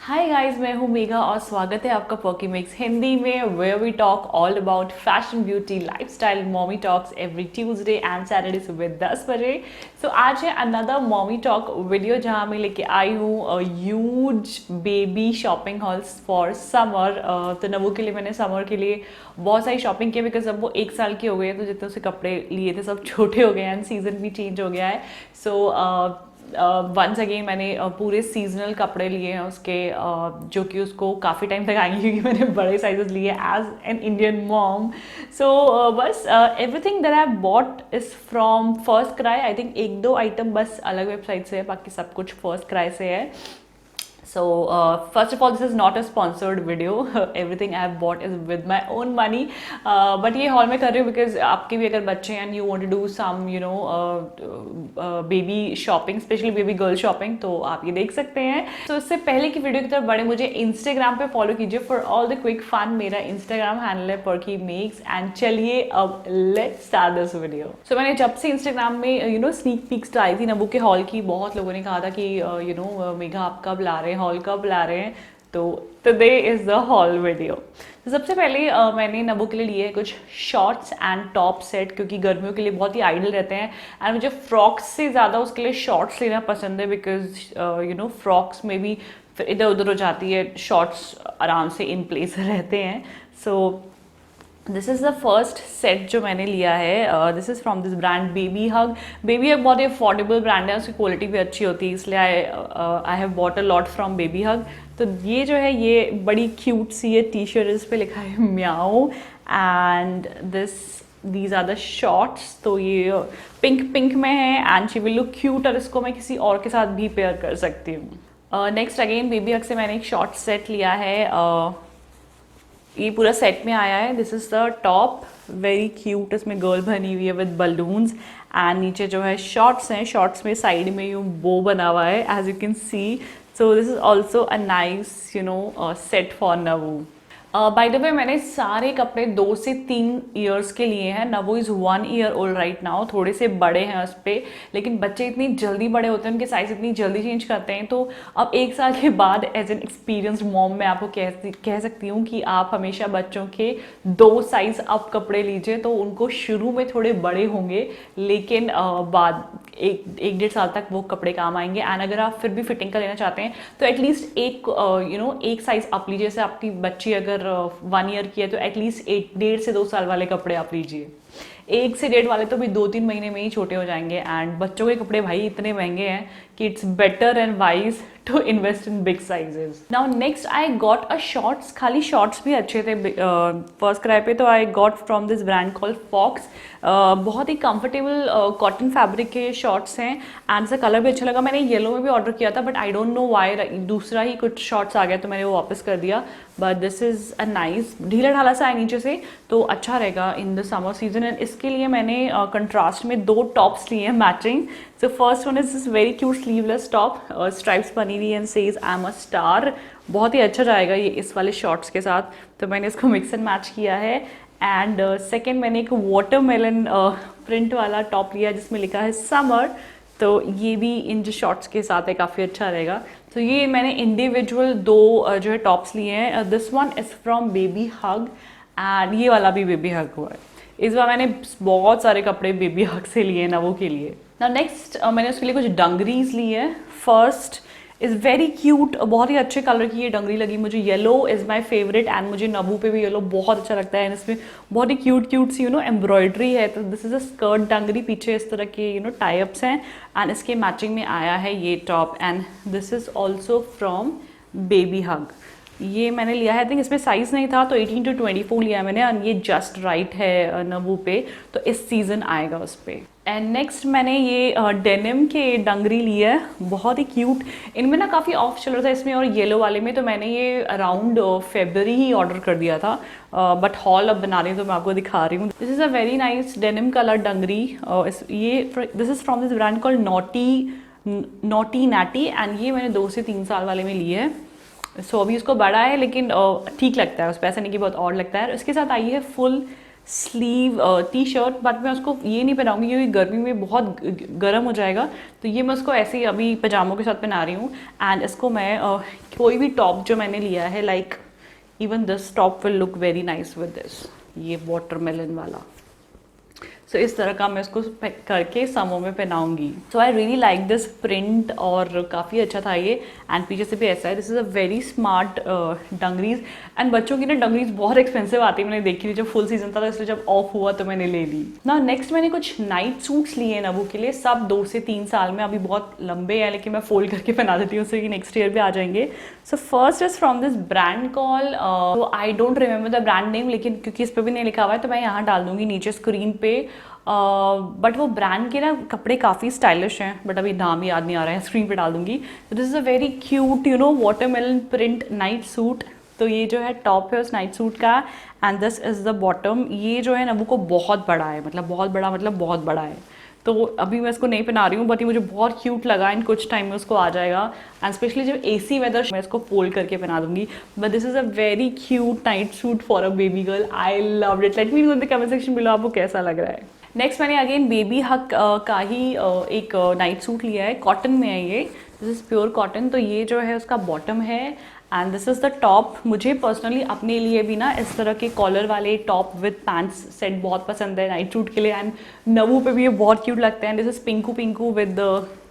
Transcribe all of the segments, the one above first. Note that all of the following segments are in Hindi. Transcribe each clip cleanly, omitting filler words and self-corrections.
हाय गाइस, मैं हूँ मेघा और स्वागत है आपका पॉकी मिक्स हिंदी में where we talk all about fashion, beauty, lifestyle, mommy talks every Tuesday and Saturday सुबह 10 बजे। सो आज है अनदर मॉमी टॉक वीडियो जहाँ मैं लेके आई हूँ huge baby shopping halls for summer. तो नवू के लिए मैंने समर के लिए बहुत सारी शॉपिंग की बिकॉज अब वो 1 साल के हो गए हैं, तो जितने उसे कपड़े लिए थे सब छोटे हो गए हैं एंड सीजन भी चेंज हो गया है। सो वंस अगेन मैंने पूरे सीजनल कपड़े लिए हैं उसके, जो कि उसको काफ़ी टाइम तक आएंगे क्योंकि मैंने बड़े साइजेस लिए एज एन इंडियन मॉम। सो बस everything that I bought is from first cry. I think एक दो आइटम बस अलग वेबसाइट से है, बाकी सब कुछ फर्स्ट क्राई से है। So first of all, this is not a sponsored video. Everything I have bought is with my own money. But ये haul में कर रही हूँ because आपके भी अगर बच्चे हैं and you want to do some baby shopping, especially baby girl shopping, तो आप ये देख सकते हैं। तो इससे पहले की वीडियो की तरफ बढ़े, मुझे इंस्टाग्राम पे फॉलो कीजिए for all the quick fun. मेरा इंस्टाग्राम हैंडल है पर्की मेक्स। एंड चलिए अब let's start this video. So मैंने जब से इंस्टाग्राम में स्नीक पीक्स डाली थी नबू के हॉल की, बहुत लोगों ने कहा था कि मेघा आप कब ला रहे हैं, हॉल कब ला रहे हैं। तो today is the hall video. तो सबसे पहले मैंने नबू के लिए लिए है कुछ शॉर्ट्स एंड टॉप सेट, क्योंकि गर्मियों के लिए बहुत ही आइडल रहते हैं एंड मुझे फ्रॉक्स से ज़्यादा उसके लिए शॉर्ट्स लेना पसंद है बिकॉज फ्रॉक्स में भी फिर इधर उधर हो जाती है, शॉर्ट्स आराम से इन प्लेस रहते हैं। So this is the first set जो मैंने लिया है। This is from this brand baby hug. Baby hug बहुत ही अफोर्डेबल ब्रांड है, उसकी क्वालिटी भी अच्छी होती है, इसलिए I have bought a lot from baby hug. तो ये जो है ये बड़ी क्यूट सी है टी शर्ट, इस पे लिखा है meow and these are the shorts. तो ये पिंक में है and she will look cute, और इसको मैं किसी और के साथ भी पेयर कर सकती हूँ। नेक्स्ट अगेन बेबी हग से मैंने एक शॉर्ट सेट लिया है। ये पूरा सेट में आया है। This is the top, very cute, इसमें गर्ल बनी हुई है विद बलून्स एंड नीचे जो है शॉर्ट्स हैं, शॉर्ट्स में साइड में यूँ बो बना हुआ है as you can see. So this is also a nice set for Navu. By the way मैंने सारे कपड़े 2 से 3 ईयर्स के लिए हैं। Navu is 1 year old right now, थोड़े से बड़े हैं उस पर, लेकिन बच्चे इतनी जल्दी बड़े होते हैं, उनके साइज़ इतनी जल्दी चेंज करते हैं। तो अब 1 साल के बाद एज एन एक्सपीरियंस्ड मॉम मैं आपको कह सकती हूँ कि आप हमेशा बच्चों के 2 साइज़ अप कपड़े लीजिए। तो उनको शुरू में थोड़े बड़े होंगे, लेकिन बाद एक 1.5 साल तक वो कपड़े काम आएंगे। एंड अगर आप फिर भी फिटिंग का लेना चाहते हैं तो एटलीस्ट एक साइज़ अप लीजिए। जैसे आपकी बच्ची अगर 1 ईयर की है तो एटलीस्ट 1.5 से 2 साल वाले कपड़े आप लीजिए। 1 से 1.5 वाले तो भी 2-3 महीने में ही छोटे हो जाएंगे। एंड बच्चों के कपड़े भाई इतने महंगे हैं कि it's better and wise to invest in big sizes. Now next I got a shorts. खाली शॉर्ट्स भी अच्छे थे फर्स्ट क्राई पे, तो I got from this brand called Fox. बहुत ही कंफर्टेबल कॉटन फैब्रिक के शॉर्ट्स हैं एंड इसका कलर भी अच्छा लगा। मैंने येलो में भी ऑर्डर किया था but I don't know why दूसरा ही कुछ शॉर्ट्स आ गया तो मैंने वो वापस कर दिया। But this is a nice, ढीला ढाला सा है नीचे से, तो अच्छा रहेगा in the summer season. And इसके लिए मैंने कंट्रास्ट में 2 टॉप्स लिए हैं matching. So first one is this very cute sleeveless top, stripes बनी हुई and says I am a star. बहुत ही अच्छा जाएगा ये इस वाले शॉर्ट्स के साथ, तो मैंने इसको मिक्स एंड मैच किया है। एंड सेकेंड मैंने एक वाटरमेलन प्रिंट वाला टॉप लिया जिसमें लिखा है समर, तो ये भी इन जो शॉर्ट्स के साथ है काफ़ी अच्छा रहेगा। तो ये मैंने इंडिविजुअल 2 जो है टॉप्स लिए हैं। This one is from baby hug and ये वाला भी बेबी हग हुआ है। इस बार मैंने बहुत सारे कपड़े बेबी हग से लिए हैं नवू के लिए। ना नेक्स्ट मैंने उसके लिए कुछ डंगरीज ली है। फर्स्ट इज़ वेरी क्यूट, बहुत ही अच्छे कलर की ये डंगरी लगी मुझे। Yellow is my favourite and मुझे नबू पे भी येलो बहुत अच्छा लगता है एंड इसमें बहुत ही क्यूट सी एम्ब्रॉयडरी है। तो this is a skirt dungaree, पीछे इस तरह के टाई अप्स हैं एंड इसके मैचिंग में आया है ये top. And this is also from baby hug. ये मैंने लिया है, आई थिंक इसमें साइज़ नहीं था तो 18 to 24 लिया है मैंने, और ये जस्ट राइट है नबू पे, तो इस सीज़न आएगा उस पर। एंड नेक्स्ट मैंने ये डेनिम के डंगरी लिए है, बहुत ही क्यूट। इनमें ना काफ़ी ऑफ चल रहा था इसमें और येलो वाले में, तो मैंने ये अराउंड फेब्रुअरी ही ऑर्डर कर दिया था। बट हॉल अब बना रही हूँ तो मैं आपको दिखा रही हूँ। This is a very nice denim colour dungaree. This is from this brand called naughty natty and ये मैंने 2 से 3 साल वाले में लिए है। सो अभी उसको बड़ा है लेकिन ठीक लगता है, उस पैसे नहीं कि बहुत और लगता है। इसके साथ आई है full sleeve T shirt, but मैं उसको ये नहीं पहनाऊंगी क्योंकि गर्मी में बहुत गर्म हो जाएगा, तो ये मैं उसको ऐसे ही अभी पजामों के साथ पहना रही हूँ। एंड इसको मैं कोई भी टॉप जो मैंने लिया है, like even this top will look very nice with this, ये वाटरमेलन वाला। सो इस तरह का मैं इसको करके समों में पहनाऊंगी। So I really like this print, और काफ़ी अच्छा था ये। एंड पीछे से भी ऐसा है, this is a very smart dungarees. And बच्चों की ना डंगरीज बहुत एक्सपेंसिव आती है, मैंने देखी थी जब फुल सीजन था, तो इसलिए जब ऑफ हुआ तो मैंने ले ली ना। नेक्स्ट मैंने कुछ नाइट सूट्स लिए हैं नबू के लिए, सब 2 से 3 साल में, अभी बहुत लंबे हैं लेकिन मैं फोल्ड करके पहना देती हूँ, उससे कि नेक्स्ट ईयर भी आ जाएंगे। So first is from this brand call, I don't remember the brand name, लेकिन क्योंकि इस पर भी नहीं लिखा हुआ है तो मैं यहाँ डाल दूंगी नीचे स्क्रीन पे। बट वो ब्रांड के ना कपड़े काफ़ी स्टाइलिश हैं, बट अभी नाम याद नहीं आ रहा है, स्क्रीन पे डाल दूंगी। तो this is a very cute you know watermelon print night suit. तो ये जो है टॉप है उस नाइट सूट का, and this is the bottom. ये जो है ना वो बहुत बड़ा है, मतलब बहुत बड़ा, मतलब बहुत बड़ा है। तो अभी मैं इसको नहीं पहना रही हूँ, बट ये मुझे बहुत क्यूट लगा, इन कुछ टाइम में उसको आ जाएगा। एंड स्पेशली जब एसी वेदर मैं इसको फोल्ड करके पहना दूंगी। But this is a very cute night suit for a baby girl, I love it. Late me know in the comment section below आपको कैसा लग रहा है। नेक्स्ट मैंने अगेन बेबी हक का ही एक नाइट सूट लिया है, कॉटन में है ये, दिस इज़ प्योर कॉटन। तो ये जो है उसका बॉटम है, and this is the top. मुझे पर्सनली अपने लिए भी ना इस तरह के कॉलर वाले टॉप विद पैंट्स सेट बहुत पसंद है नाइट सूट के लिए, एंड नवू पे भी ये बहुत क्यूट लगते हैं। This is Pinku Pinku with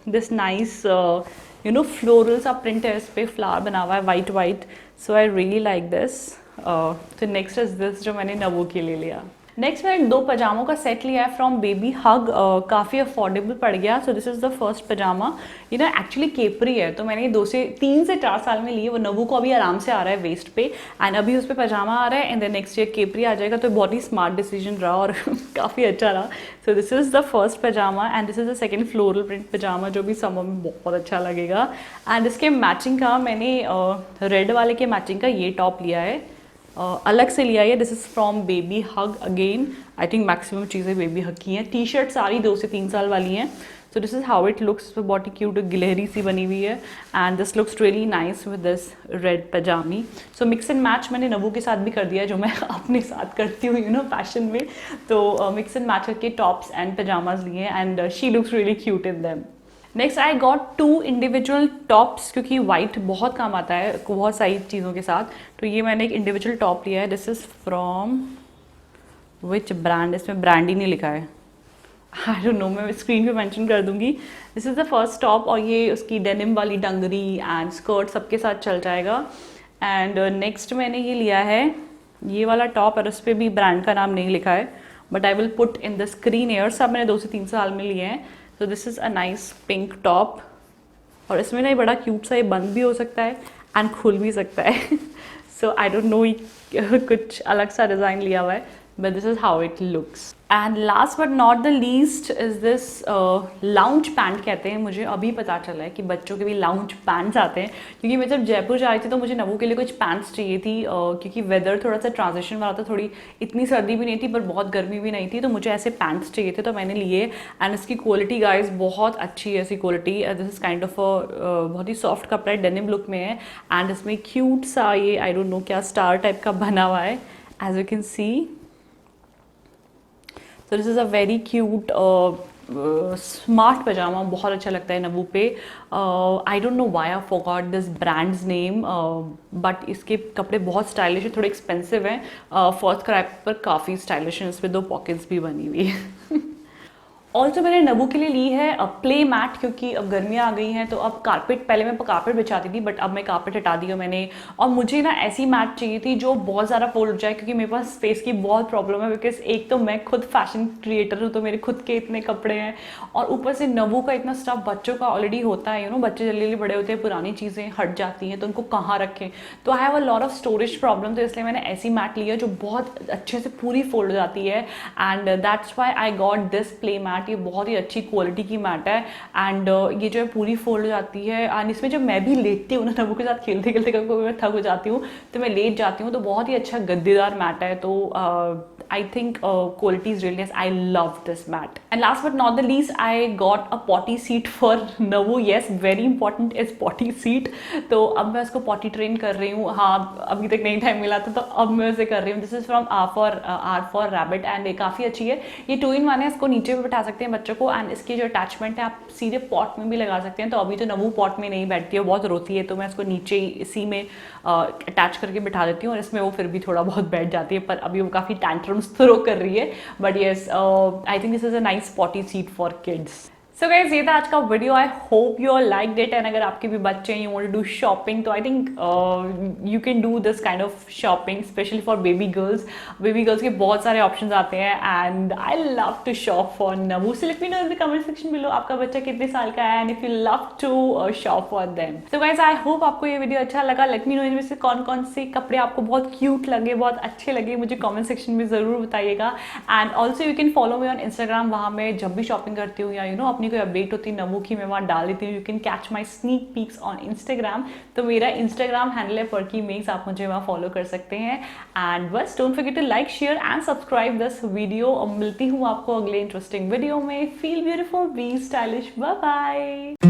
this nice you know floral सा प्रिंट है, इस पर फ्लावर बना हुआ है white white. So I really like this. तो नेक्स्ट इज दिस जो मैंने नवू के लिए लिया। नेक्स्ट मैंने 2 पजामों का सेट लिया है फ्रॉम बेबी हग, काफ़ी अफोर्डेबल पड़ गया। So this is the first pyjama. ये ना एक्चुअली केपरी है, तो मैंने 3 से 4 साल में लिए। वो नवू को अभी आराम से आ रहा है वेस्ट पे, एंड अभी उस पर पजामा आ रहा है, and then next year capri आ जाएगा। तो बहुत ही स्मार्ट डिसीजन रहा और काफ़ी अच्छा रहा। So this is the first pyjama, and this is the second floral print pyjama, जो भी समर में बहुत अच्छा लगेगा। एंड इसके मैचिंग का मैंने रेड वाले के मैचिंग का ये टॉप लिया है, अलग से लिया है। This is from baby hug again. I think maximum चीज़ें बेबी हग की हैं। टी शर्ट सारी 2 से 3 साल वाली हैं। So this is how it looks. बहुत ही क्यूट गिलहरी सी बनी हुई है, and this looks really nice with this red पजामी। सो मिक्स एंड मैच मैंने नवू के साथ भी कर दिया, जो मैं अपने साथ करती हूँ यू नो फैशन में। तो मिक्स एंड मैच करके टॉप्स एंड पजामाज लिए, and she looks really cute in them. Next I got 2 individual tops, क्योंकि वाइट बहुत काम आता है बहुत सारी चीज़ों के साथ। तो ये मैंने एक इंडिविजुअल टॉप लिया है। This is from which brand, इसमें ब्रांड ही नहीं लिखा है, आई डोंट नो, मैं स्क्रीन पे मेंशन कर दूंगी। This is the first top, और ये उसकी डेनिम वाली डंगरी एंड स्कर्ट सबके साथ चल जाएगा। एंड नेक्स्ट मैंने ये लिया है ये वाला टॉप, और उस पर भी ब्रांड का नाम नहीं लिखा है, but I will put in the screen air. सब मैंने 2 से 3 साल में लिए हैं। तो this is a nice pink top, और इसमें ना बड़ा क्यूट सा ये बंद भी हो सकता है एंड खुल भी सकता है। सो आई डोंट नो, कुछ अलग सा डिज़ाइन लिया हुआ है, but this is how it looks. And last but not the least is this lounge pant कहते हैं। मुझे अभी पता चला है कि बच्चों के भी लाउंज पैंट्स आते हैं, क्योंकि मैं जब जयपुर जा रही थी तो मुझे नवू के लिए कुछ पैंट्स चाहिए थी, क्योंकि वेदर थोड़ा सा ट्रांजिशन वाला था, थोड़ी इतनी सर्दी भी नहीं थी पर बहुत गर्मी भी नहीं थी, तो मुझे ऐसे पैंट्स चाहिए थे, तो मैंने लिए। एंड इसकी क्वालिटी गाइज बहुत अच्छी है, ऐसी quality. This is kind of बहुत ही सॉफ्ट कपड़ा है, डेनिम लुक में है, एंड इसमें क्यूट सा ये आई डोंट नो क्या स्टार टाइप का बना हुआ है, as you can see. So this is a very cute smart pyjama, बहुत अच्छा लगता है नवू पे। I don't know why I forgot this brand's name, but इसके कपड़े बहुत स्टाइलिश है, थोड़े एक्सपेंसिव हैं। फर्स्ट क्राई पर काफ़ी स्टाइलिश है, इसमें 2 पॉकेट्स भी बनी हुई है। ऑल्सो मैंने नबू के लिए ली है प्ले मैट, क्योंकि अब गर्मियाँ आ गई हैं, तो अब कारपेट, पहले मैं कारपेट बिछाती थी बट अब मैं कारपेट हटा दिया मैंने। और मुझे ना ऐसी मैट चाहिए थी जो बहुत ज़्यादा फोल्ड हो जाए, क्योंकि मेरे पास स्पेस की बहुत प्रॉब्लम है, बिकॉज एक तो मैं खुद फैशन क्रिएटर हूँ, तो मेरे खुद के इतने कपड़े हैं, और ऊपर से नबू का इतना स्टफ बच्चों का ऑलरेडी होता है, यू नो बच्चे जल्दी जल्दी बड़े होते हैं, पुरानी चीज़ें हट जाती हैं, तो उनको कहाँ रखें। तो I have a lot of storage problem, तो इसलिए मैंने ऐसी मैट ली है जो बहुत अच्छे से पूरी फोल्ड हो जाती है, and that's why I got this play mat. Mat, ये बहुत ही अच्छी क्वालिटी की मैट है एंड ये जो है पूरी फोल्ड हो जाती है एंड इसमें जब मैं भी लेटती हूँ ना नबू के साथ खेलते खेलते कभी कभी मैं थक हो जाती हूँ तो मैं लेट जाती हूँ, तो बहुत ही अच्छा गद्देदार मैट है। तो I think quality is really nice. I love this mat. And last but not the least, I got a potty seat for Navu. Yes, very important is potty seat. तो अब मैं उसको potty train कर रही हूँ। हाँ, अभी तक नहीं टाइम मिला था तो अब मैं उसे कर रही हूँ। This is from R for Rabbit and ये काफ़ी अच्छी है। ये 2-in-1 है, इसको नीचे भी बैठा सकते हैं बच्चों को एंड इसकी जो अटैचमेंट है आप सीधे पॉट में भी लगा सकते हैं। तो अभी तो नवू पॉट में नहीं बैठती है, बहुत रोती है, तो मैं इसको नीचे इसी में अटैच करके बिठा देती हूँ और इसमें वो फिर भी थोड़ा बहुत बैठ जाती है, पर अभी वो काफ़ी टैंट्रम्स थ्रो कर रही है। But yes, I think this is a nice potty seat for kids. So guys, ये था आज का video. I hope you all liked it and अगर आपके भी बच्चे हैं, you want to do shopping, तो I think you can do this kind of shopping specially for baby girls. Baby girls के बहुत सारे ऑप्शंस आते हैं and I love to shop for Navu. So let me know in the comment section below आपका बच्चा कितने साल का है and if you love to shop for them. So guys, I hope आपको ये वीडियो अच्छा लगा। लेट मी नो इनमें से कौन कौन से कपड़े आपको बहुत क्यूट लगे, बहुत अच्छे लगे, मुझे कॉमेंट सेक्शन में ज़रूर बताइएगा। And also you can follow me on Instagram, वहाँ मैं जब भी शॉपिंग करती हूँ या यू नो अपनी कोई अपडेट होती है नवू की, मैं वहाँ डाल देती हूँ। You can catch my sneak peeks on Instagram. तो मेरा इंस्टाग्राम हैंडल है पर्की मेक्स, आप मुझे वहाँ फॉलो कर सकते हैं। एंड बस don't forget to like, share and subscribe this video. मिलती हूँ आपको अगले इंटरेस्टिंग वीडियो में। Feel beautiful, be stylish, bye bye.